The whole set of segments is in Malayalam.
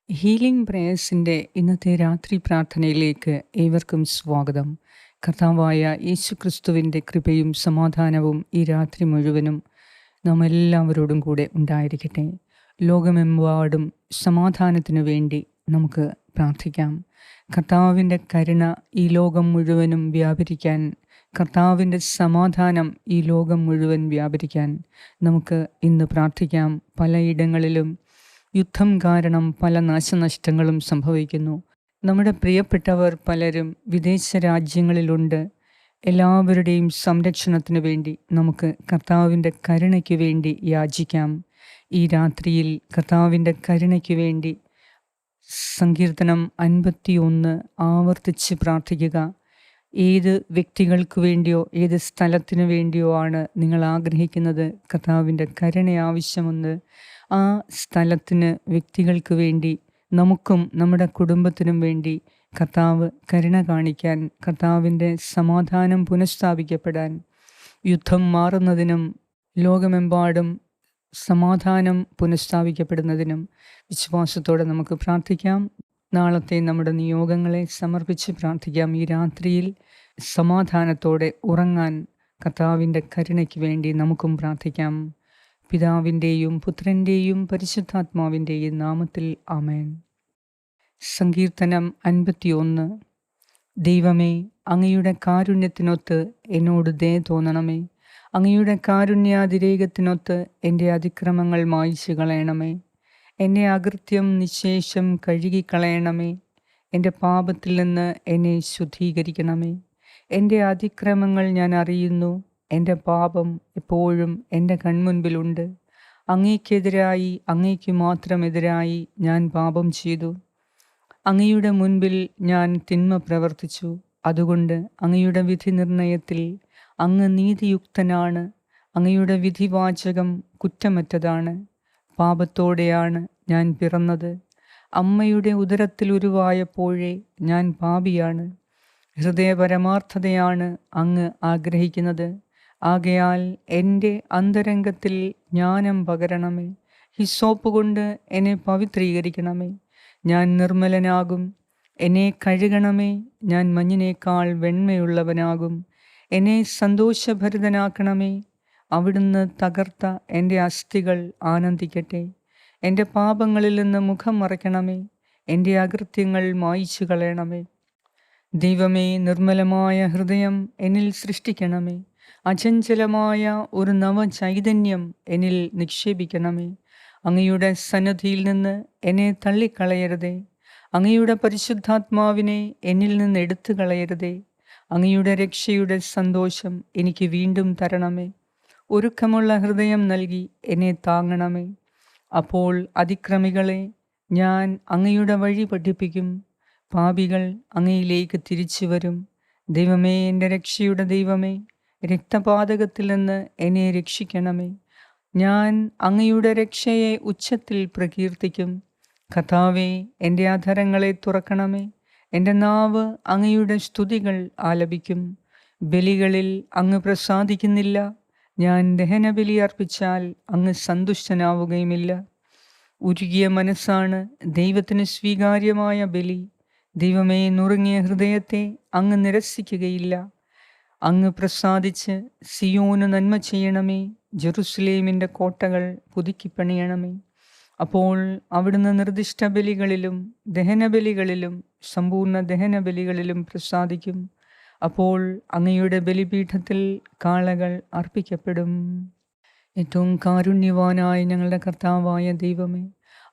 ഹീലിംഗ് പ്രേയേഴ്സിൻ്റെ ഇന്നത്തെ രാത്രി പ്രാർത്ഥനയിലേക്ക് ഏവർക്കും സ്വാഗതം. കർത്താവായ യേശു ക്രിസ്തുവിൻ്റെ കൃപയും സമാധാനവും ഈ രാത്രി മുഴുവനും നാം എല്ലാവരോടും കൂടെ ഉണ്ടായിരിക്കട്ടെ. ലോകമെമ്പാടും സമാധാനത്തിനു വേണ്ടി നമുക്ക് പ്രാർത്ഥിക്കാം. കർത്താവിൻ്റെ കരുണ ഈ ലോകം മുഴുവനും വ്യാപരിക്കാൻ, കർത്താവിൻ്റെ സമാധാനം ഈ ലോകം മുഴുവൻ വ്യാപരിക്കാൻ നമുക്ക് ഇന്ന് പ്രാർത്ഥിക്കാം. പലയിടങ്ങളിലും യുദ്ധം കാരണം പല നാശനഷ്ടങ്ങളും സംഭവിക്കുന്നു. നമ്മുടെ പ്രിയപ്പെട്ടവർ പലരും വിദേശ രാജ്യങ്ങളിലുണ്ട്. എല്ലാവരുടെയും സംരക്ഷണത്തിനു വേണ്ടി നമുക്ക് കർത്താവിൻ്റെ കരുണയ്ക്ക് വേണ്ടി യാചിക്കാം. ഈ രാത്രിയിൽ കർത്താവിൻ്റെ കരുണയ്ക്ക് വേണ്ടി സങ്കീർത്തനം 51 ആവർത്തിച്ച് പ്രാർത്ഥിക്കുക. ഏത് വ്യക്തികൾക്ക് വേണ്ടിയോ ഏത് സ്ഥലത്തിനു വേണ്ടിയോ ആണ് നിങ്ങൾ ആഗ്രഹിക്കുന്നത് കർത്താവിൻ്റെ കരുണ ആവശ്യമെന്ന്, ആ സ്ഥലത്തിന്, വ്യക്തികൾക്ക് വേണ്ടി, നമുക്കും നമ്മുടെ കുടുംബത്തിനും വേണ്ടി കർത്താവ് കരുണ കാണിക്കാൻ, കർത്താവിൻ്റെ സമാധാനം പുനഃസ്ഥാപിക്കപ്പെടാൻ, യുദ്ധം മാറുന്നതിനും ലോകമെമ്പാടും സമാധാനം പുനഃസ്ഥാപിക്കപ്പെടുന്നതിനും വിശ്വാസത്തോടെ നമുക്ക് പ്രാർത്ഥിക്കാം. നാളത്തെ നമ്മുടെ നിയോഗങ്ങളെ സമർപ്പിച്ച് പ്രാർത്ഥിക്കാം. ഈ രാത്രിയിൽ സമാധാനത്തോടെ ഉറങ്ങാൻ കർത്താവിൻ്റെ കരുണയ്ക്ക് വേണ്ടി നമുക്കും പ്രാർത്ഥിക്കാം. പിതാവിൻ്റെയും പുത്രൻ്റെയും പരിശുദ്ധാത്മാവിൻ്റെയും നാമത്തിൽ ആമേൻ. സങ്കീർത്തനം 51. ദൈവമേ, അങ്ങയുടെ കാരുണ്യത്തിനൊത്ത് എന്നോട് ദയ തോന്നണമേ. അങ്ങയുടെ കാരുണ്യാതിരേകത്തിനൊത്ത് എൻ്റെ അതിക്രമങ്ങൾ മായ്ച്ചു കളയണമേ. എൻ്റെ അകൃത്യം നിശേഷം കഴുകിക്കളയണമേ. എൻ്റെ പാപത്തിൽ നിന്ന് എന്നെ ശുദ്ധീകരിക്കണമേ. എൻ്റെ അതിക്രമങ്ങൾ ഞാൻ അറിയുന്നു. എൻ്റെ പാപം എപ്പോഴും എൻ്റെ കൺമുൻപിലുണ്ട്. അങ്ങേക്കെതിരായി, അങ്ങേക്ക് മാത്രമെതിരായി ഞാൻ പാപം ചെയ്തു. അങ്ങയുടെ മുൻപിൽ ഞാൻ തിന്മ പ്രവർത്തിച്ചു. അതുകൊണ്ട് അങ്ങയുടെ വിധി നിർണയത്തിൽ അങ്ങ് നീതിയുക്തനാണ്. അങ്ങയുടെ വിധിവാചകം കുറ്റമറ്റതാണ്. പാപത്തോടെയാണ് ഞാൻ പിറന്നത്. അമ്മയുടെ ഉദരത്തിൽ ഉരുവായപ്പോഴേ ഞാൻ പാപിയാണ്. ഹൃദയപരമാർത്ഥതയാണ് അങ്ങ് ആഗ്രഹിക്കുന്നത്. ആകയാൽ എൻ്റെ അന്തരംഗത്തിൽ ജ്ഞാനം പകരണമേ. ഹിസ്സോപ്പ് കൊണ്ട് എന്നെ പവിത്രീകരിക്കണമേ. ഞാൻ നിർമ്മലനാകും. എന്നെ കഴുകണമേ. ഞാൻ മഞ്ഞിനേക്കാൾ വെണ്മയുള്ളവനാകും. എന്നെ സന്തോഷഭരിതനാക്കണമേ. അവിടുന്ന് തകർത്ത എൻ്റെ അസ്ഥികൾ ആനന്ദിക്കട്ടെ. എൻ്റെ പാപങ്ങളിൽ നിന്ന് മുഖം മറയ്ക്കണമേ. എൻ്റെ അകൃത്യങ്ങൾ മായ്ച്ചു കളയണമേ. ദൈവമേ, നിർമ്മലമായ ഹൃദയം എന്നിൽ സൃഷ്ടിക്കണമേ. അചഞ്ചലമായ ഒരു നവചൈതന്യം എന്നിൽ നിക്ഷേപിക്കണമേ. അങ്ങയുടെ സന്നിധിയിൽ നിന്ന് എന്നെ തള്ളിക്കളയരുതേ. അങ്ങയുടെ പരിശുദ്ധാത്മാവിനെ എന്നിൽ നിന്ന് എടുത്തു കളയരുതേ. അങ്ങയുടെ രക്ഷയുടെ സന്തോഷം എനിക്ക് വീണ്ടും തരണമേ. ഒരുക്കമുള്ള ഹൃദയം നൽകി എന്നെ താങ്ങണമേ. അപ്പോൾ അതിക്രമികളെ ഞാൻ അങ്ങയുടെ വഴി പഠിപ്പിക്കും. പാപികൾ അങ്ങയിലേക്ക് തിരിച്ചു വരും. ദൈവമേ, എൻ്റെ രക്ഷയുടെ ദൈവമേ, രക്തപാതകത്തിൽ നിന്ന് എന്നെ രക്ഷിക്കണമേ. ഞാൻ അങ്ങയുടെ രക്ഷയെ ഉച്ചത്തിൽ പ്രകീർത്തിക്കും. കർത്താവേ, എൻ്റെ അധരങ്ങളെ തുറക്കണമേ. എൻ്റെ നാവ് അങ്ങയുടെ സ്തുതികൾ ആലപിക്കും. ബലികളിൽ അങ്ങ് പ്രസാദിക്കുന്നില്ല. ഞാൻ ദഹനബലി അർപ്പിച്ചാൽ അങ്ങ് സന്തുഷ്ടനാവുകയുമില്ല. ഉരുകിയ മനസ്സാണ് ദൈവത്തിന് സ്വീകാര്യമായ ബലി. ദൈവമേ, നുറുങ്ങിയ ഹൃദയത്തെ അങ്ങ് നിരസിക്കുകയില്ല. അങ്ങ് പ്രസാദിച്ച് സിയോന് നന്മ ചെയ്യണമേ. ജെറുസലേമിൻ്റെ കോട്ടകൾ പുതുക്കിപ്പണിയണമേ. അപ്പോൾ അവിടുന്ന് നിർദ്ദിഷ്ട ബലികളിലും ദഹനബലികളിലും സമ്പൂർണ്ണ ദഹനബലികളിലും പ്രസാദിക്കും. അപ്പോൾ അങ്ങയുടെ ബലിപീഠത്തിൽ കാളകൾ അർപ്പിക്കപ്പെടും. ഏറ്റവും കാരുണ്യവാനായ ഞങ്ങളുടെ കർത്താവായ ദൈവമേ,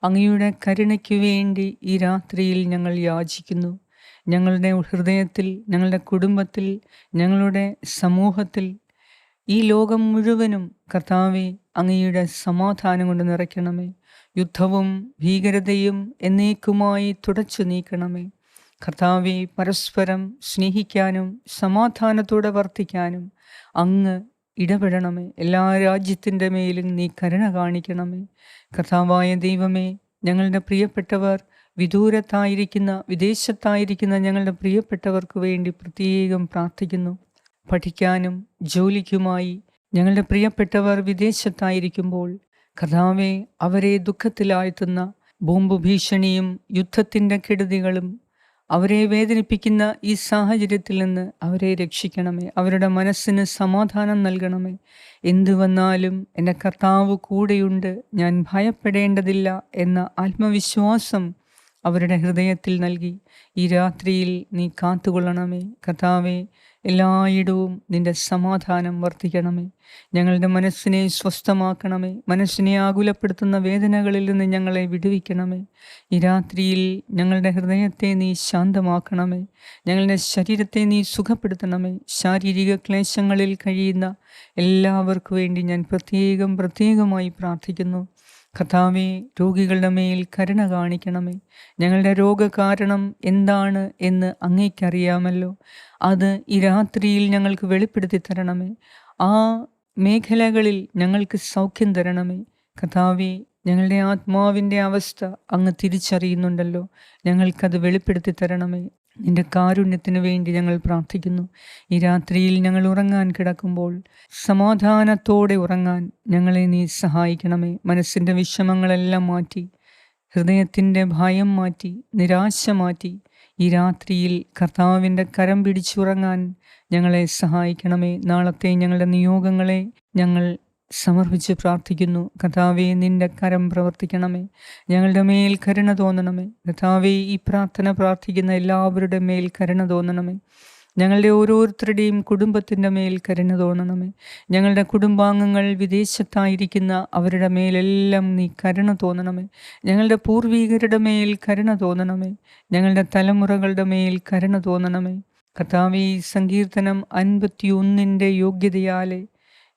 അങ്ങയുടെ കരുണയ്ക്ക് വേണ്ടി ഈ രാത്രിയിൽ ഞങ്ങൾ യാചിക്കുന്നു. ഞങ്ങളുടെ ഹൃദയത്തിൽ, ഞങ്ങളുടെ കുടുംബത്തിൽ, ഞങ്ങളുടെ സമൂഹത്തിൽ, ഈ ലോകം മുഴുവനും കർത്താവെ അങ്ങയുടെ സമാധാനം കൊണ്ട് നിറയ്ക്കണമേ. യുദ്ധവും ഭീകരതയും എന്നേക്കുമായി തുടച്ചു നീക്കണമേ. കർത്താവെ, പരസ്പരം സ്നേഹിക്കാനും സമാധാനത്തോടെ വർത്തിക്കാനും അങ്ങ് ഇടപെടണമേ. എല്ലാ രാജ്യത്തിൻ്റെ മേലും നീ കരുണ കാണിക്കണമേ. കർത്താവായ ദൈവമേ, ഞങ്ങളുടെ പ്രിയപ്പെട്ടവർ വിദൂരത്തായിരിക്കുന്ന, വിദേശത്തായിരിക്കുന്ന ഞങ്ങളുടെ പ്രിയപ്പെട്ടവർക്ക് വേണ്ടി പ്രത്യേകം പ്രാർത്ഥിക്കുന്നു. പഠിക്കാനും ജോലിക്കുമായി ഞങ്ങളുടെ പ്രിയപ്പെട്ടവർ വിദേശത്തായിരിക്കുമ്പോൾ കർത്താവെ, അവരെ ദുഃഖത്തിലാഴ്ത്തുന്ന ബോംബ് ഭീഷണിയും യുദ്ധത്തിൻ്റെ കെടുതികളും അവരെ വേദനിപ്പിക്കുന്ന ഈ സാഹചര്യത്തിൽ നിന്ന് അവരെ രക്ഷിക്കണമേ. അവരുടെ മനസ്സിന് സമാധാനം നൽകണമേ. എന്തു വന്നാലും എൻ്റെ കർത്താവ് കൂടെയുണ്ട്, ഞാൻ ഭയപ്പെടേണ്ടതില്ല എന്ന ആത്മവിശ്വാസം അവരുടെ ഹൃദയത്തിൽ നൽകി ഈ രാത്രിയിൽ നീ കാത്തുകൊള്ളണമേ. കർത്താവേ, എല്ലായിടവും നിന്റെ സമാധാനം വർദ്ധിക്കണമേ. ഞങ്ങളുടെ മനസ്സിനെ സ്വസ്ഥമാക്കണമേ. മനസ്സിനെ ആകുലപ്പെടുത്തുന്ന വേദനകളിൽ നിന്ന് ഞങ്ങളെ വിടുവിക്കണമേ. ഈ രാത്രിയിൽ ഞങ്ങളുടെ ഹൃദയത്തെ നീ ശാന്തമാക്കണമേ. ഞങ്ങളുടെ ശരീരത്തെ നീ സുഖപ്പെടുത്തണമേ. ശാരീരിക ക്ലേശങ്ങളിൽ കഴിയുന്ന എല്ലാവർക്കു വേണ്ടി ഞാൻ പ്രത്യേകമായി പ്രാർത്ഥിക്കുന്നു. കർത്താവേ, രോഗികളുടെ മേൽ കരുണ കാണിക്കണമേ. ഞങ്ങളുടെ രോഗകാരണം എന്താണ് എന്ന് അങ്ങേക്കറിയാമല്ലോ. അത് ഈ രാത്രിയിൽ ഞങ്ങൾക്ക് വെളിപ്പെടുത്തി തരണമേ. ആ മേഖലകളിൽ ഞങ്ങൾക്ക് സൗഖ്യം തരണമേ. കർത്താവേ, ഞങ്ങളുടെ ആത്മാവിൻ്റെ അവസ്ഥ അങ്ങ് തിരിച്ചറിയുന്നുണ്ടല്ലോ. ഞങ്ങൾക്കത് വെളിപ്പെടുത്തി തരണമേ. നിന്റെ കാരുണ്യത്തിന് വേണ്ടി ഞങ്ങൾ പ്രാർത്ഥിക്കുന്നു. ഈ രാത്രിയിൽ ഞങ്ങൾ ഉറങ്ങാൻ കിടക്കുമ്പോൾ സമാധാനത്തോടെ ഉറങ്ങാൻ ഞങ്ങളെ നീ സഹായിക്കണമേ. മനസ്സിൻ്റെ വിഷമങ്ങളെല്ലാം മാറ്റി, ഹൃദയത്തിൻ്റെ ഭയം മാറ്റി, നിരാശ മാറ്റി ഈ രാത്രിയിൽ കർത്താവിൻ്റെ കരം പിടിച്ചുറങ്ങാൻ ഞങ്ങളെ സഹായിക്കണമേ. നാളത്തെ ഞങ്ങളുടെ നിയോഗങ്ങളെ ഞങ്ങൾ സമർപ്പിച്ച് പ്രാർത്ഥിക്കുന്നു. കർത്താവേ, നിന്റെ കരം പ്രവർത്തിക്കണമേ. ഞങ്ങളുടെ മേൽ കരുണ തോന്നണമേ. കർത്താവേ, ഈ പ്രാർത്ഥന പ്രാർത്ഥിക്കുന്ന എല്ലാവരുടെ മേൽ കരുണ തോന്നണമേ. ഞങ്ങളുടെ ഓരോരുത്തരുടെയും കുടുംബത്തിൻ്റെ മേൽ കരുണ തോന്നണമേ. ഞങ്ങളുടെ കുടുംബാംഗങ്ങൾ വിദേശത്തായിരിക്കുന്ന അവരുടെ മേലെല്ലാം നീ കരുണ തോന്നണമേ. ഞങ്ങളുടെ പൂർവികരുടെ മേൽ കരുണ തോന്നണമേ. ഞങ്ങളുടെ തലമുറകളുടെ മേൽ കരുണ തോന്നണമേ. കർത്താവേ, സങ്കീർത്തനം 51 യോഗ്യതയാലെ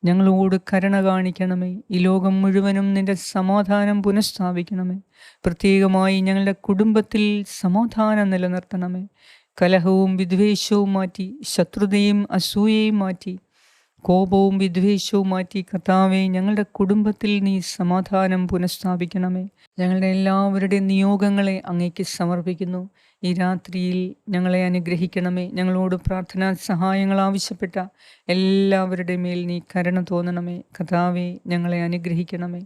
ഞങ്ങളോട് കരുണ കാണിക്കണമേ. ഈ ലോകം മുഴുവനും നിന്റെ സമാധാനം പുനഃസ്ഥാപിക്കണമേ. പ്രത്യേകമായി ഞങ്ങളുടെ കുടുംബത്തിൽ സമാധാനം നിലനിർത്തണമേ. കലഹവും വിദ്വേഷവും മാറ്റി, ശത്രുതയും അസൂയയും മാറ്റി, കോപവും വിദ്വേഷവും മാറ്റി കർത്താവേ, ഞങ്ങളുടെ കുടുംബത്തിൽ നീ സമാധാനം പുനഃസ്ഥാപിക്കണമേ. ഞങ്ങളുടെ എല്ലാവരുടെയും നിയോഗങ്ങളെ അങ്ങേക്ക് സമർപ്പിക്കുന്നു. ഈ രാത്രിയിൽ ഞങ്ങളെ അനുഗ്രഹിക്കണമേ. ഞങ്ങളോട് പ്രാർത്ഥനാ സഹായങ്ങൾ ആവശ്യപ്പെട്ട എല്ലാവരുടെ മേൽ നീ കരുണ തോന്നണമേ. കർത്താവേ, ഞങ്ങളെ അനുഗ്രഹിക്കണമേ.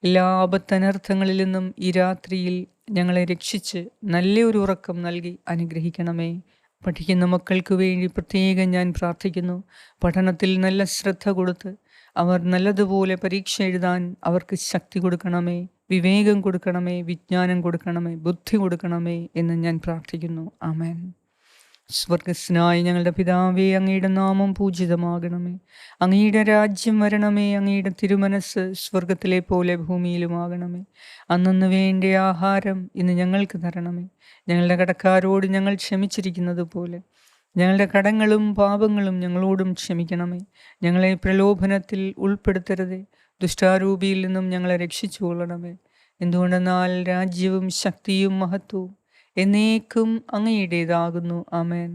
എല്ലാ ആപത്തനർത്ഥങ്ങളിൽ നിന്നും ഈ രാത്രിയിൽ ഞങ്ങളെ രക്ഷിച്ച് നല്ലൊരു ഉറക്കം നൽകി അനുഗ്രഹിക്കണമേ. പഠിക്കുന്ന മക്കൾക്ക് വേണ്ടി പ്രത്യേകം ഞാൻ പ്രാർത്ഥിക്കുന്നു. പഠനത്തിൽ നല്ല ശ്രദ്ധ കൊടുത്ത് അവർ നല്ലതുപോലെ പരീക്ഷ എഴുതാൻ അവർക്ക് ശക്തി കൊടുക്കണമേ, വിവേകം കൊടുക്കണമേ, വിജ്ഞാനം കൊടുക്കണമേ, ബുദ്ധി കൊടുക്കണമേ എന്ന് ഞാൻ പ്രാർത്ഥിക്കുന്നു. ആമേൻ. സ്വർഗസ്നായ ഞങ്ങളുടെ പിതാവേ, അങ്ങയുടെ നാമം പൂജിതമാകണമേ. അങ്ങയുടെ രാജ്യം വരണമേ. അങ്ങയുടെ തിരുമനസ് സ്വർഗത്തിലെ പോലെ ഭൂമിയിലുമാകണമേ. അന്നന്ന് വേണ്ട ആഹാരം ഇന്ന് ഞങ്ങൾക്ക് തരണമേ. ഞങ്ങളുടെ കടക്കാരോട് ഞങ്ങൾ ക്ഷമിച്ചിരിക്കുന്നത് പോലെ ഞങ്ങളുടെ കടങ്ങളും പാപങ്ങളും ഞങ്ങളോടും ക്ഷമിക്കണമേ. ഞങ്ങളെ പ്രലോഭനത്തിൽ ഉൾപ്പെടുത്തരുതേ, ദുഷ്ടാരൂപിയിൽ നിന്നും ഞങ്ങളെ രക്ഷിച്ചു കൊള്ളണമേ. എന്തുകൊണ്ടെന്നാൽ രാജ്യവും ശക്തിയും മഹത്വവും എന്നേക്കും അങ്ങയുടേതാകുന്നു. ആമേൻ.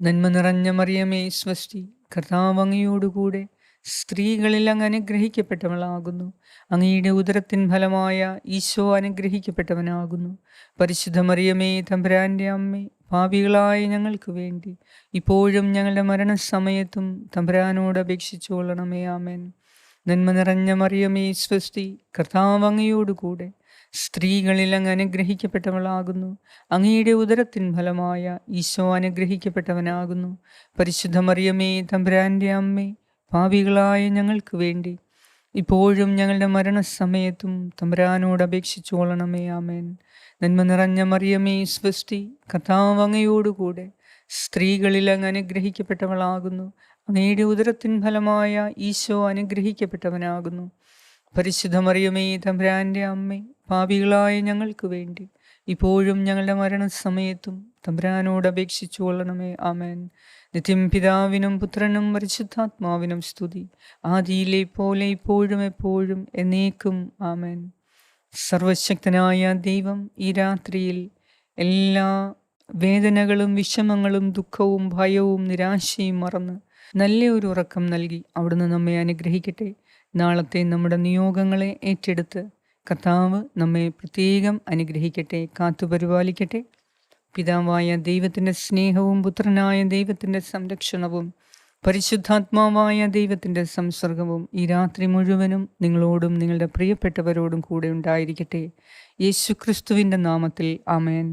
നന്മ നിറഞ്ഞ മറിയമേ, സ്വസ്തി, കർത്താവ് അങ്ങയോടുകൂടെ സ്ത്രീകളിൽ അങ്ങ് അനുഗ്രഹിക്കപ്പെട്ടവളാകുന്നു. അങ്ങയുടെ ഉദരത്തിൻ ഫലമായ ഈശോ അനുഗ്രഹിക്കപ്പെട്ടവനാകുന്നു. പരിശുദ്ധ മറിയമേ, തമ്പുരാൻ്റെ അമ്മേ, പാപികളായ ഞങ്ങൾക്ക് വേണ്ടി ഇപ്പോഴും ഞങ്ങളുടെ മരണസമയത്തും തമ്പുരാനോട് അപേക്ഷിച്ചു കൊള്ളണമേ. ആമേൻ. നന്മ നിറഞ്ഞ മറിയമേ, സ്വസ്തി, കർത്താവ് അങ്ങയോടുകൂടെ സ്ത്രീകളിൽ അങ്ങ് അനുഗ്രഹിക്കപ്പെട്ടവളാകുന്നു. അങ്ങയുടെ ഉദരത്തിൻ ഫലമായ ഈശോ അനുഗ്രഹിക്കപ്പെട്ടവനാകുന്നു. പരിശുദ്ധ മറിയമേ, തമ്പുരാൻ്റെ അമ്മേ, പാപികളായ ഞങ്ങൾക്ക് വേണ്ടി ഇപ്പോഴും ഞങ്ങളുടെ മരണസമയത്തും തമ്പുരാനോട് അപേക്ഷിച്ചു കൊള്ളണമേ. ആമേൻ. നന്മ നിറഞ്ഞ മറിയമേ, സ്വസ്തി, കർത്താവ് അങ്ങയോടുകൂടെ സ്ത്രീകളിൽ അങ്ങ് അനുഗ്രഹിക്കപ്പെട്ടവളാകുന്നു. അങ്ങയുടെ ഉദരത്തിൻ ഫലമായ ഈശോ അനുഗ്രഹിക്കപ്പെട്ടവനാകുന്നു. പരിശുദ്ധ മറിയമേ, തമ്പുരാൻ്റെ അമ്മേ, പാപികളായ ഞങ്ങൾക്ക് വേണ്ടി ഇപ്പോഴും ഞങ്ങളുടെ മരണസമയത്തും തമ്പുരാനോട് അപേക്ഷിച്ചു കൊള്ളണമേ. ആമേൻ. നിത്യം പിതാവിനും പുത്രനും പരിശുദ്ധാത്മാവിനും സ്തുതി, ആദിയിലെ പോലെ ഇപ്പോഴും എപ്പോഴും എന്നേക്കും. ആമേൻ. സർവശക്തനായ ദൈവം ഈ രാത്രിയിൽ എല്ലാ വേദനകളും വിഷമങ്ങളും ദുഃഖവും ഭയവും നിരാശയും മറന്ന് നല്ലൊരു ഉറക്കം നൽകി അവിടുന്ന് നമ്മെ അനുഗ്രഹിക്കട്ടെ. നാളത്തെ നമ്മുടെ നിയോഗങ്ങളെ ഏറ്റെടുത്ത് കർത്താവ് നമ്മെ പ്രത്യേകം അനുഗ്രഹിക്കട്ടെ, കാത്തുപരിപാലിക്കട്ടെ. പിതാവായ ദൈവത്തിൻ്റെ സ്നേഹവും പുത്രനായ ദൈവത്തിൻ്റെ സംരക്ഷണവും പരിശുദ്ധാത്മാവായ ദൈവത്തിൻ്റെ സംസർഗവും ഈ രാത്രി മുഴുവനും നിങ്ങളോടും നിങ്ങളുടെ പ്രിയപ്പെട്ടവരോടും കൂടെ ഉണ്ടായിരിക്കട്ടെ. യേശുക്രിസ്തുവിൻ്റെ നാമത്തിൽ ആമേൻ.